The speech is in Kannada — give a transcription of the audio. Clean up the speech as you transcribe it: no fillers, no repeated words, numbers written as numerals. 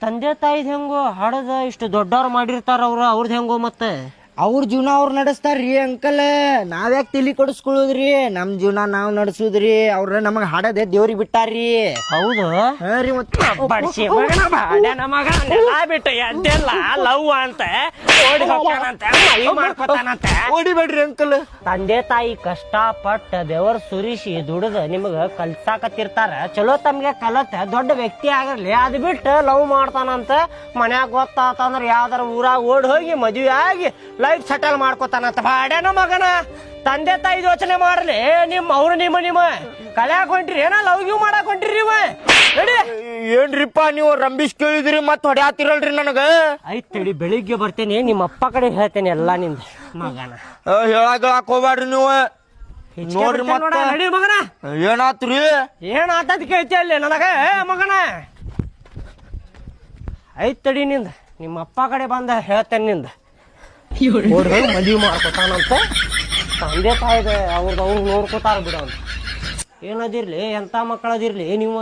ತಂದೆ ತಾಯಿದ್ ಹೆಂಗೋ ಹಾಡದ ಇಷ್ಟು ದೊಡ್ಡವ್ರು ಮಾಡಿರ್ತಾರ ಅವ್ರದ್ ಹೆಂಗೋ ಮತ್ತೆ ಅವ್ರ ಜೀವನ ಅವ್ರು ನಡೆಸ್ತಾರ್ರಿ ಅಂಕಲ್. ನಾವ್ಯಾಕೆ ತಲಿ ಕೊಡಿಸ್ಕೊಳ್ಳೋದ್ರಿ? ನಮ್ ಜೀವನ ನಾವ್ ನಡೆಸುದ್ರಿ. ಅವ್ರ ನಮಗ್ ಹಾಡದೆ ದೇವ್ರಿಗೆ ಬಿಟ್ಟಾರ್ರಿ. ಹೌದು ರೀ ಮತ್ತೆ ಬಡ್ಸಿ ಮಗನ ಬಾಡ್ಯಾನ ಮಗ ನೆಲ ಬಿಟ್ಟು ಎದ್ದೆಲ್ಲ ಲವ್ ಅಂತ ಓಡಿ ಹೋಗ್ತಾನಂತ ಮೈ ಮಾಡ್ಕೊತಾನಂತ. ಓಡಿಬೇಡ್ರಿ ಅಂಕಲ್. ತಂದೆ ತಾಯಿ ಕಷ್ಟ ಪಟ್ಟ ಬೆವರ್ ಸುರಿಸಿ ದುಡಿದ ನಿಮಗ ಕಲ್ಸಾಕತ್ತಿರ್ತಾರ. ಚಲೋ ತಮ್ಗೆ ಕಲತ ದೊಡ್ಡ ವ್ಯಕ್ತಿ ಆಗಿರ್ಲಿ, ಅದ್ ಬಿಟ್ಟು ಲವ್ ಮಾಡ್ತಾನಂತ ಮನ್ಯಾಗ ಗೊತ್ತಾತಂದ್ರ ಯಾವ್ದಾರ ಊರಾಗ ಓಡಿ ಹೋಗಿ ಮದ್ವೆ ಆಗಿ ಲೈಫ್ ಸೆಟಲ್ ಮಾಡ್ಕೊತಾನಂತ. ಬಾಡ್ಯಾನ ಮಗನ ತಂದೆ ತಾಯಿ ಯೋಚನೆ ಮಾಡ್ಲಿ. ಅವ್ರು ನಿಮ್ಮ ಕಲ್ಯಾಕ್ ಹೊಂಟ್ರಿ ಏನ ಲವ್ ಗಿವ್ ಮಾಡಕ್ ಹೊಂಟ್ರಿ ನೀವು? ನಡಿ. ಏನ್ರಿಪ್ಪ ನೀವು ರಂಬಿಸ್ ಕೇಳಿದ್ರಿ ಮತ್ ಹೊಡ್ಯಾತಿರಲ್ರಿ ನನಗ? ಆಯ್ತು ತಡಿ, ಬೆಳಿಗ್ಗೆ ಬರ್ತೇನೆ, ನಿಮ್ಮ ಅಪ್ಪ ಕಡೆ ಹೇಳ್ತೇನೆ ಎಲ್ಲಾ ನಿಂದ ಮಗನ. ಹೇಳಾಕ್ ಹೋಗ್ಬ್ಯಾಡ್ರಿ ನೀವು. ನೋಡ್ರಿ ಮತ್ತ ನಡಿ ಮಗನ. ಏನಾತ್ರಿ? ಏನ್ ಆತದ್ ಕೇಳ್ತಿ ಅಲ್ಲಿ ನನಗ ಮಗನ? ಆಯ್ತು ತಡಿ, ನಿಂದ ನಿಮ್ಮ ಅಪ್ಪ ಕಡೆ ಬಂದ ಹೇಳ್ತೇನೆ ನಿಂದ. ಮದ್ವಿ ಮಾಡ್ಕೊತಾನಂತ. ತಂದೆ ತಾಯಿದ ಅವ್ರದ್ದು ನೋಡ್ಕೊತಾರ ಬಿಡ. ಏನದಿರ್ಲಿ, ಎಂತ ಮಕ್ಕಳದಿರ್ಲಿ ನೀವು.